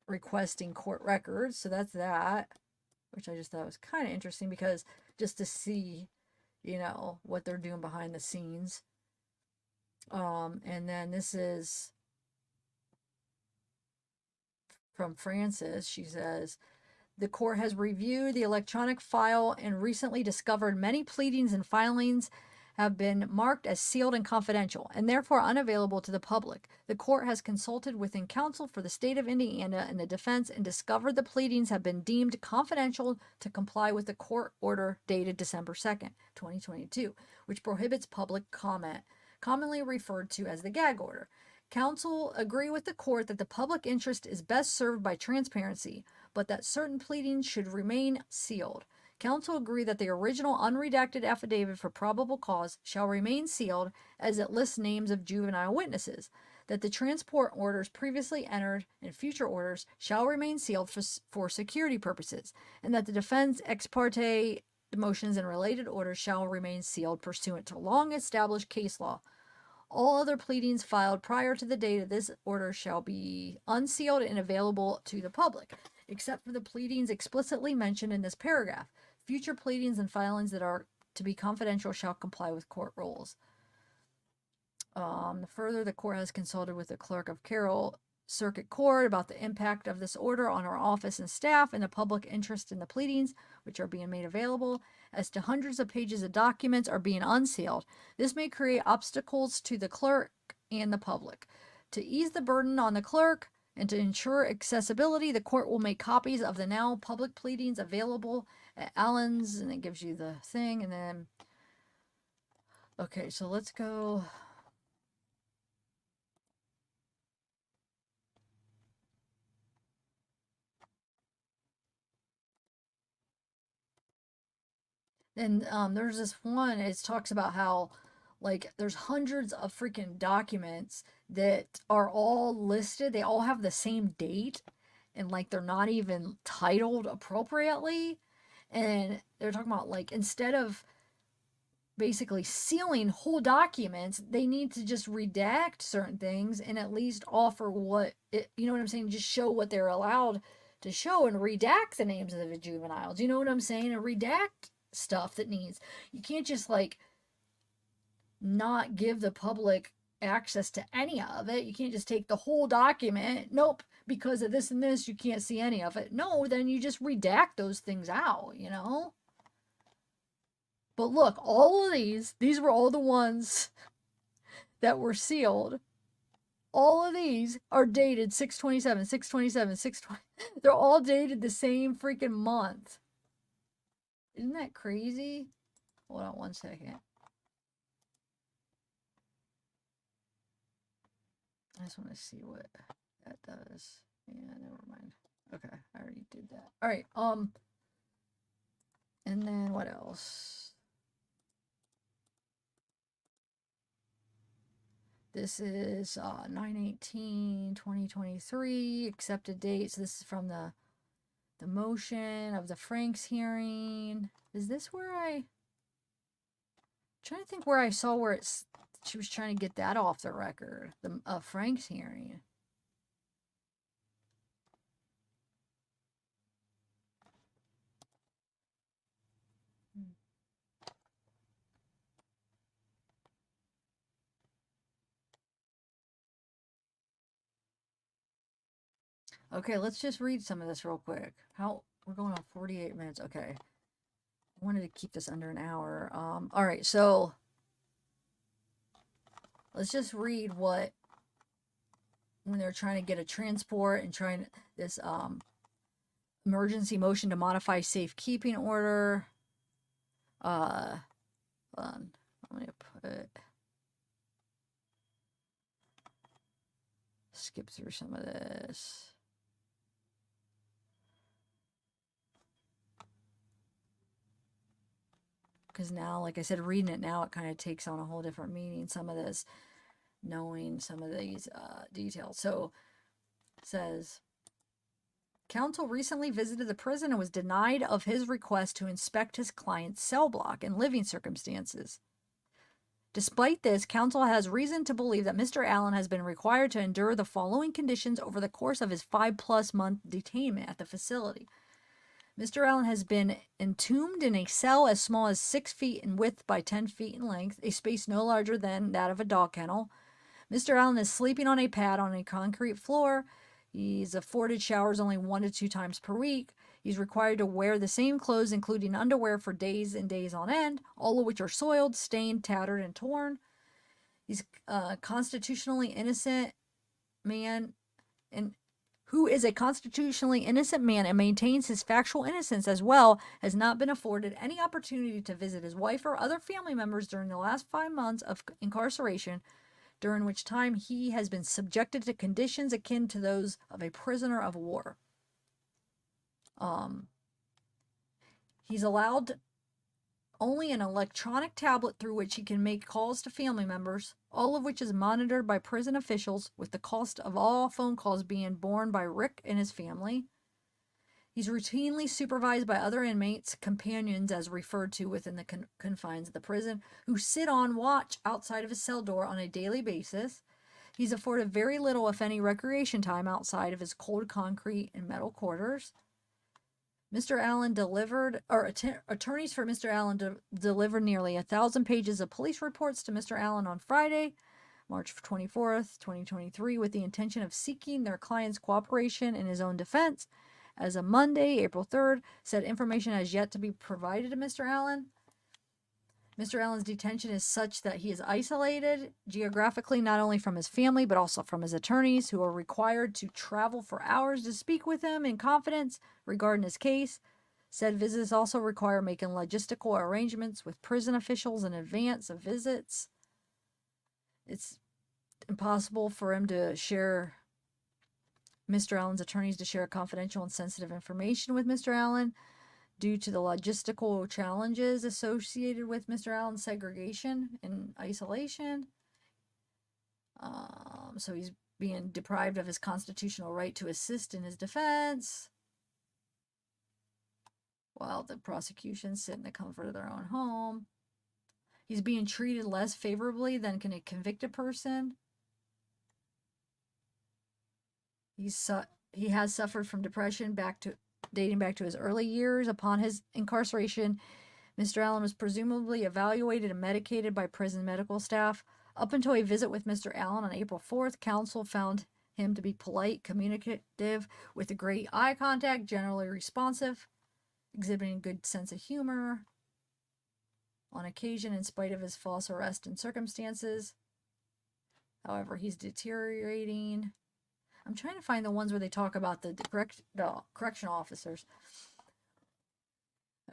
requesting court records. So that's that, which I just thought was kind of interesting, because just to see, you know, what they're doing behind the scenes. And then this is from Frances. She says, the court has reviewed the electronic file and recently discovered many pleadings and filings have been marked as sealed and confidential, and therefore unavailable to the public. The court has consulted within counsel for the state of Indiana and the defense and discovered the pleadings have been deemed confidential to comply with the court order dated December 2nd, 2022, which prohibits public comment, commonly referred to as the gag order. Counsel agree with the court that the public interest is best served by transparency, but that certain pleadings should remain sealed. Counsel agree that the original unredacted affidavit for probable cause shall remain sealed as it lists names of juvenile witnesses, that the transport orders previously entered and future orders shall remain sealed for security purposes, and that the defense ex parte motions and related orders shall remain sealed pursuant to long-established case law. All other pleadings filed prior to the date of this order shall be unsealed and available to the public, except for the pleadings explicitly mentioned in this paragraph. Future pleadings and filings that are to be confidential shall comply with court rules. Further, the court has consulted with the clerk of Carroll Circuit Court about the impact of this order on our office and staff and the public interest in the pleadings, which are being made available. As to hundreds of pages of documents are being unsealed, this may create obstacles to the clerk and the public. To ease the burden on the clerk and to ensure accessibility, the court will make copies of the now public pleadings available at Allen's, and it gives you the thing, and then, okay, so let's go. And there's this one, it talks about how, like, there's hundreds of freaking documents that are all listed. They all have the same date, and, like, they're not even titled appropriately. And they're talking about, like, instead of basically sealing whole documents, they need to just redact certain things and at least offer what it, you know what I'm saying? Just show what they're allowed to show and redact the names of the juveniles. You know what I'm saying? And redact stuff that needs. You can't just, like, not give the public access to any of it. You can't just take the whole document. Nope, because of this and this, you can't see any of it. No, then you just redact those things out, you know? But look, all of these were all the ones that were sealed. All of these are dated 6/27, 6/27, 6/20. They're all dated the same freaking month. Isn't that crazy? Hold on one second. I just want to see what that does. Yeah, never mind. Okay, I already did that. All right, and then what else? This is 9/18/2023, accepted dates. This is from the motion of the Franks hearing. Is this where I'm trying to think where I saw where it's, she was trying to get that off the record, the Franks hearing. Okay, let's just read some of this real quick. We're going on 48 minutes. Okay. I wanted to keep this under an hour. All right, so let's just read what, when they're trying to get a transport and trying this emergency motion to modify safekeeping order. Hold on. I'm gonna skip through some of this. Because now, like I said, reading it now, it kind of takes on a whole different meaning, some of this, knowing some of these details. So it says, counsel recently visited the prison and was denied of his request to inspect his client's cell block and living circumstances. Despite this, counsel has reason to believe that Mr. Allen has been required to endure the following conditions over the course of his 5+ month detainment at the facility. Mr. Allen has been entombed in a cell as small as 6 feet in width by 10 feet in length, a space no larger than that of a dog kennel. Mr. Allen is sleeping on a pad on a concrete floor. He's afforded showers only 1 to 2 times per week. He's required to wear the same clothes, including underwear, for days and days on end, all of which are soiled, stained, tattered, and torn. He's a constitutionally innocent man, and who is a constitutionally innocent man and maintains his factual innocence as well, has not been afforded any opportunity to visit his wife or other family members during the last 5 months of incarceration, during which time he has been subjected to conditions akin to those of a prisoner of war. He's allowed only an electronic tablet through which he can make calls to family members, all of which is monitored by prison officials, with the cost of all phone calls being borne by Rick and his family. He's routinely supervised by other inmates, companions as referred to within the confines of the prison, who sit on watch outside of his cell door on a daily basis. He's afforded very little, if any, recreation time outside of his cold concrete and metal quarters. Mr. Allen delivered, or attorneys for Mr. Allen delivered nearly 1,000 pages of police reports to Mr. Allen on Friday, March 24th, 2023, with the intention of seeking their client's cooperation in his own defense. As of Monday, April 3rd, said information has yet to be provided to Mr. Allen. Mr. Allen's detention is such that he is isolated geographically, not only from his family, but also from his attorneys, who are required to travel for hours to speak with him in confidence regarding his case. Said visits also require making logistical arrangements with prison officials in advance of visits. It's impossible for him to share, Mr. Allen's attorneys to share confidential and sensitive information with Mr. Allen due to the logistical challenges associated with Mr. Allen's segregation and isolation. So he's being deprived of his constitutional right to assist in his defense, while the prosecution sit in the comfort of their own home. He's being treated less favorably than can a convicted person. He has suffered from depression dating back to his early years. Upon his incarceration, Mr. Allen was presumably evaluated and medicated by prison medical staff. Up until a visit with Mr. Allen on April 4th, counsel found him to be polite, communicative, with a great eye contact, generally responsive, exhibiting a good sense of humor. On occasion, in spite of his false arrest and circumstances. However, he's deteriorating. I'm trying to find the ones where they talk about the correctional officers.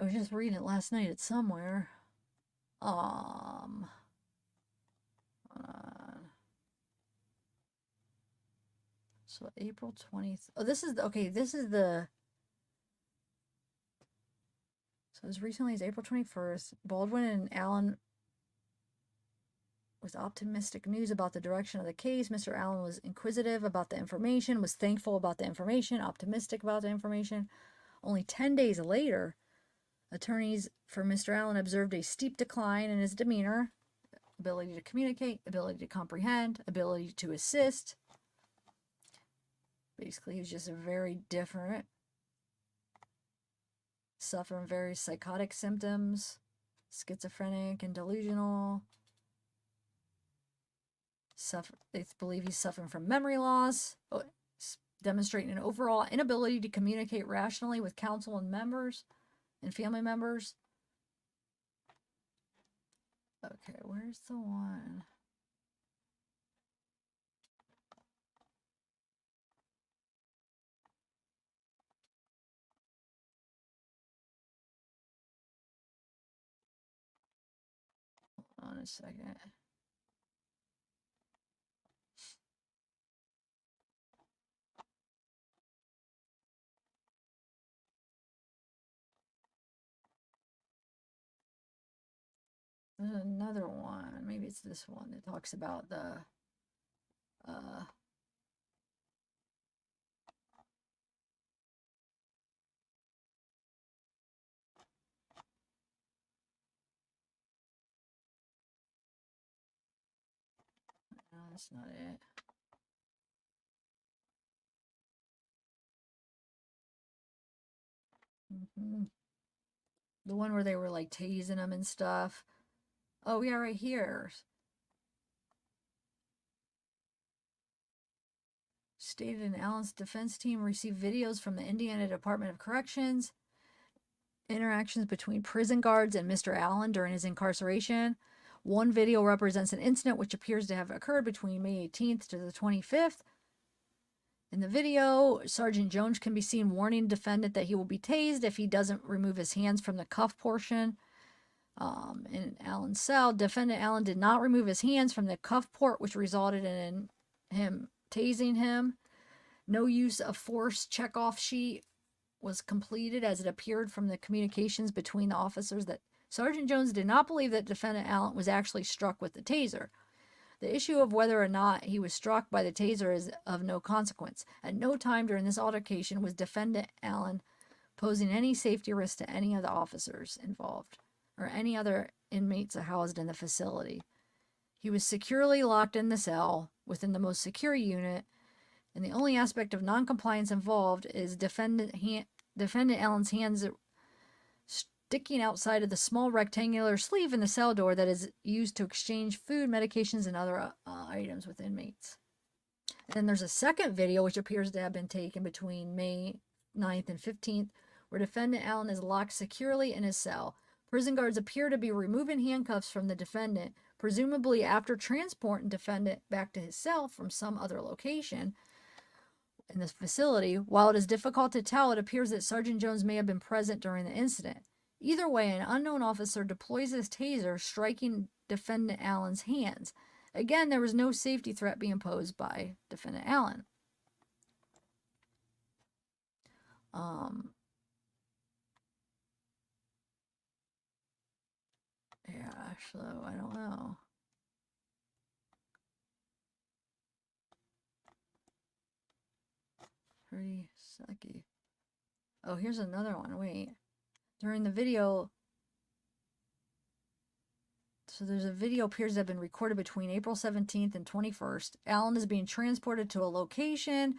I was just reading it last night. It's somewhere. Hold on. So April 20th. Oh, this is the. So as recently as April 21st, Baldwin and Allen, with optimistic news about the direction of the case. Mr. Allen was inquisitive about the information, was thankful about the information, optimistic about the information. Only 10 days later, attorneys for Mr. Allen observed a steep decline in his demeanor, ability to communicate, ability to comprehend, ability to assist. Basically, he was just very different. Suffering various psychotic symptoms, schizophrenic and delusional. They believe he's suffering from memory loss, demonstrating an overall inability to communicate rationally with counsel and members and family members. Okay, where's the one? Hold on a second. There's another one. Maybe it's this one that talks about the no, that's not it. The one where they were like tasing him and stuff. Oh, yeah, right here. Stated in Allen's defense team received videos from the Indiana Department of Corrections, interactions between prison guards and Mr. Allen during his incarceration. One video represents an incident which appears to have occurred between May 18th to the 25th. In the video, Sergeant Jones can be seen warning the defendant that he will be tased if he doesn't remove his hands from the cuff portion. In Allen's cell, defendant Allen did not remove his hands from the cuff port, which resulted in him tasing him. No use of force checkoff sheet was completed as it appeared from the communications between the officers that Sergeant Jones did not believe that defendant Allen was actually struck with the taser. The issue of whether or not he was struck by the taser is of no consequence. At no time during this altercation was defendant Allen posing any safety risk to any of the officers involved or any other inmates housed in the facility. He was securely locked in the cell within the most secure unit, and the only aspect of noncompliance involved is defendant Allen's hands sticking outside of the small rectangular sleeve in the cell door that is used to exchange food, medications, and other items with inmates. And then there's a second video which appears to have been taken between May 9th and 15th, where defendant Allen is locked securely in his cell. Prison guards appear to be removing handcuffs from the defendant, presumably after transporting defendant back to his cell from some other location in this facility. While it is difficult to tell, it appears that Sergeant Jones may have been present during the incident. Either way, an unknown officer deploys his taser, striking defendant Allen's hands. Again, there was no safety threat being posed by defendant Allen. Yeah, so I don't know. Pretty sucky. Oh, here's another one. Wait. During the video, so there's a video appears to have been recorded between April 17th and 21st. Allen is being transported to a location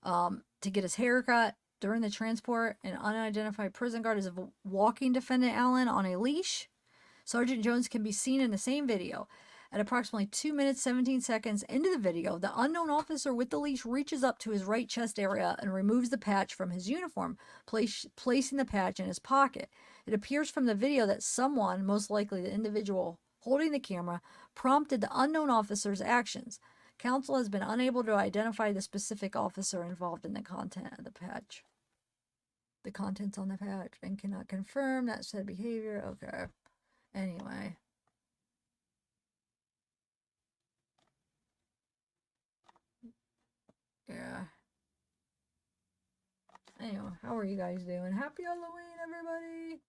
to get his haircut. During the transport, an unidentified prison guard is walking defendant Allen on a leash. Sergeant Jones can be seen in the same video. At approximately 2 minutes, 17 seconds into the video, the unknown officer with the leash reaches up to his right chest area and removes the patch from his uniform, placing the patch in his pocket. It appears from the video that someone, most likely the individual holding the camera, prompted the unknown officer's actions. Counsel has been unable to identify the specific officer involved in the content of the patch. The contents on the patch, and cannot confirm that said behavior. Okay. Anyway. Yeah. Anyway, how are you guys doing? Happy Halloween, everybody!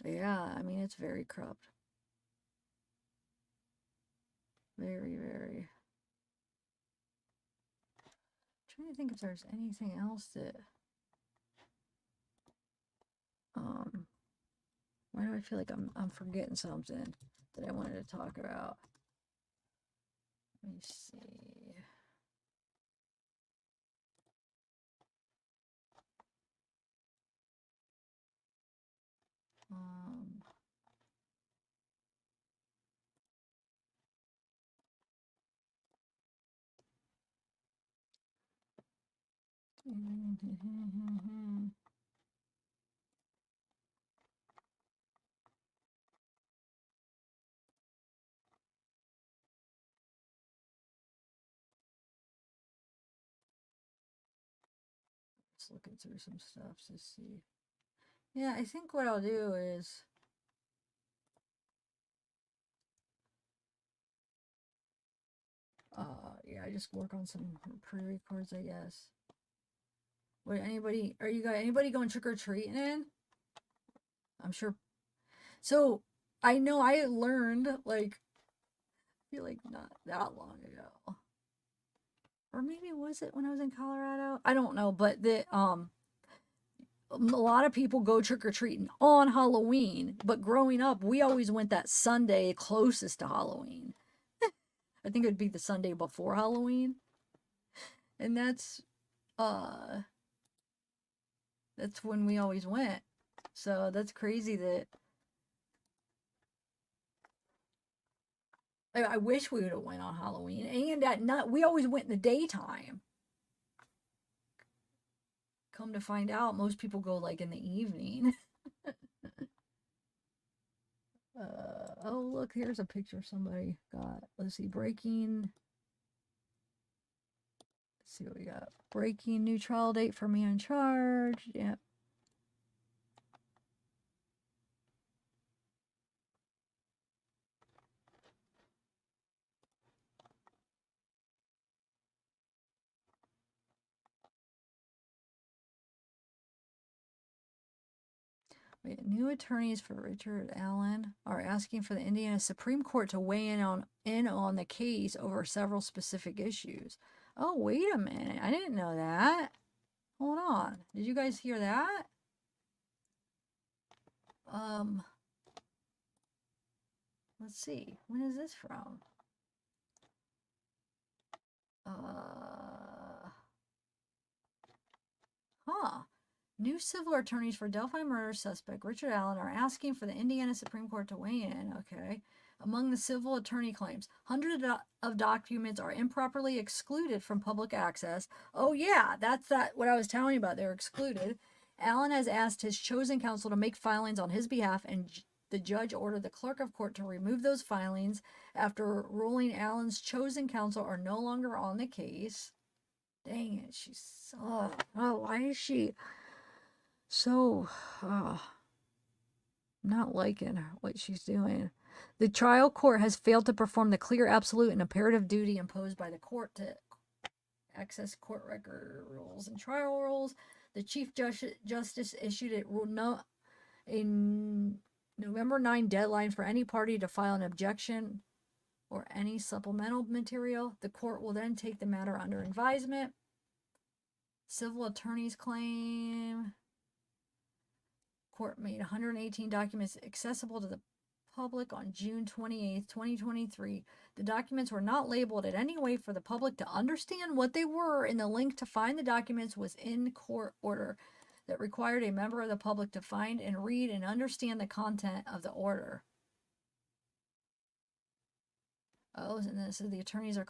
Yeah, I mean, it's very corrupt. Very, very. I'm trying to think if there's anything else that... Why do I feel like I'm forgetting something that I wanted to talk about? Let me see. Just looking through some stuff to see. Yeah, I think what I'll do is yeah, I just work on some pre-records, I guess. Wait, anybody going trick-or-treating in? I'm sure. So, I know I learned, like, I feel like not that long ago. Or maybe was it when I was in Colorado? I don't know, but a lot of people go trick-or-treating on Halloween, but growing up, we always went that Sunday closest to Halloween. I think it would be the Sunday before Halloween. And that's when we always went. So that's crazy that I wish we would have went on Halloween. And at night, we always went in the daytime. Come to find out, most people go like in the evening. Oh, look, here's a picture somebody got. Let's see, breaking. Let's see what we got. Breaking new trial date for man charged. Yep. Wait, new attorneys for Richard Allen are asking for the Indiana Supreme Court to weigh in on the case over several specific issues. Oh, wait a minute. I didn't know that. Hold on. Did you guys hear that? Let's see. When is this from? New civil attorneys for Delphi murder suspect Richard Allen are asking for the Indiana Supreme Court to weigh in. Okay. Among the civil attorney claims, hundreds of documents are improperly excluded from public access. Oh yeah, that's what I was telling you about. They're excluded. Allen has asked his chosen counsel to make filings on his behalf, and the judge ordered the clerk of court to remove those filings after ruling Allen's chosen counsel are no longer on the case. Dang it, she's why is she so not liking what she's doing? The trial court has failed to perform the clear, absolute, and imperative duty imposed by the court to access court record rules and trial rules. The Chief Justice issued a November 9 deadline for any party to file an objection or any supplemental material. The court will then take the matter under advisement. Civil attorneys claim court made 118 documents accessible to the public on June 28, 2023. The documents were not labeled in any way for the public to understand what they were, and the link to find the documents was in court order that required a member of the public to find and read and understand the content of the order. Oh, and then it says the attorneys are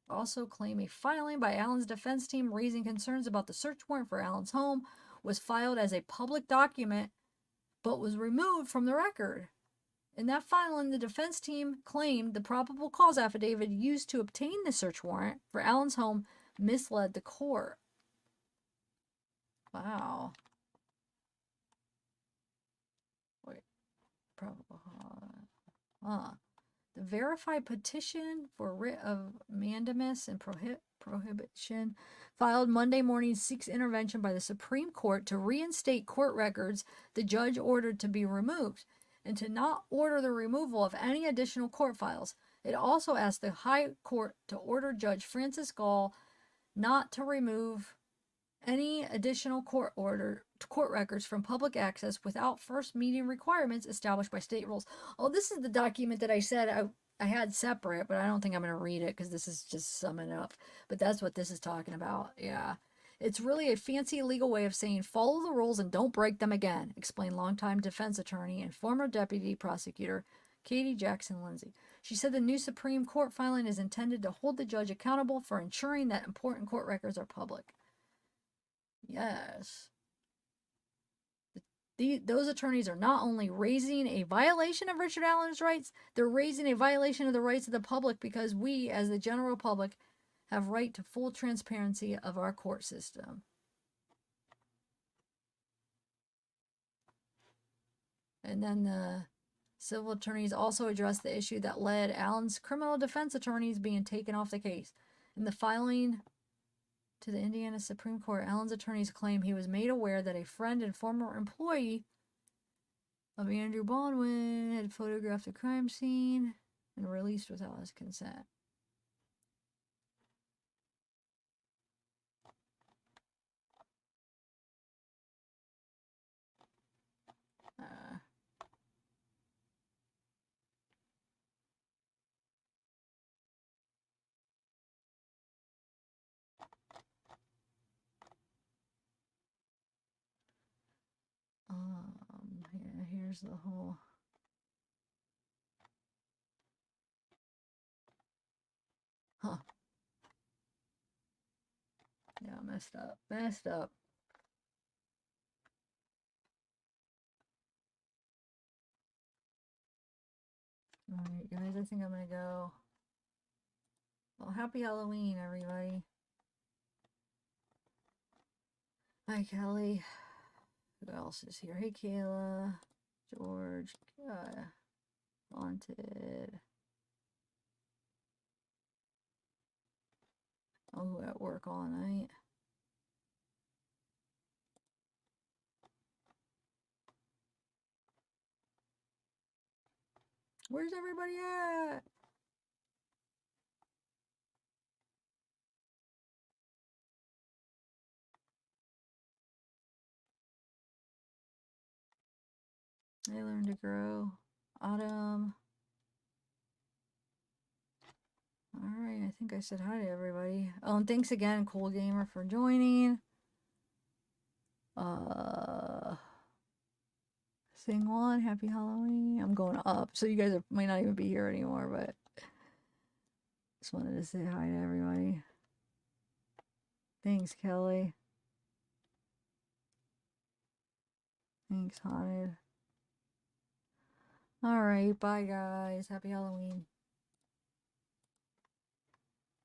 also claim a filing by Allen's defense team raising concerns about the search warrant for Allen's home was filed as a public document but was removed from the record. In that filing, the defense team claimed the probable cause affidavit used to obtain the search warrant for Allen's home misled the court. Wow. Wait, probable cause. The verified petition for writ of mandamus and prohibition filed Monday morning seeks intervention by the Supreme Court to reinstate court records the judge ordered to be removed and to not order the removal of any additional court files. It also asked the High Court to order Judge Francis Gall not to remove any additional court records from public access without first meeting requirements established by state rules. Oh, this is the document that I said I had separate, but I don't think I'm going to read it because this is just summing up. But that's what this is talking about. Yeah. It's really a fancy legal way of saying follow the rules and don't break them again, explained longtime defense attorney and former deputy prosecutor Katie Jackson Lindsay. She said the new Supreme Court filing is intended to hold the judge accountable for ensuring that important court records are public. Yes. Those attorneys are not only raising a violation of Richard Allen's rights, they're raising a violation of the rights of the public because we, as the general public, have right to full transparency of our court system. And then the civil attorneys also addressed the issue that led Allen's criminal defense attorneys being taken off the case. In the filing to the Indiana Supreme Court, Allen's attorneys claim he was made aware that a friend and former employee of Andrew Baldwin had photographed the crime scene and released without his consent. Yeah, here's the whole. Huh. Yeah, messed up. Messed up. Alright, guys, I think I'm gonna go. Well, happy Halloween, everybody. Hi, Kelly. Who else is here? Hey, Kayla. George. Wanted. Oh, at work all night. Where's everybody at? I learned to grow. Autumn. Alright, I think I said hi to everybody. Oh, and thanks again, Cool Gamer, for joining. Sing one, happy Halloween. I'm going up, so you guys might not even be here anymore, but just wanted to say hi to everybody. Thanks, Kelly. Thanks, Haunted. Alright, bye guys. Happy Halloween.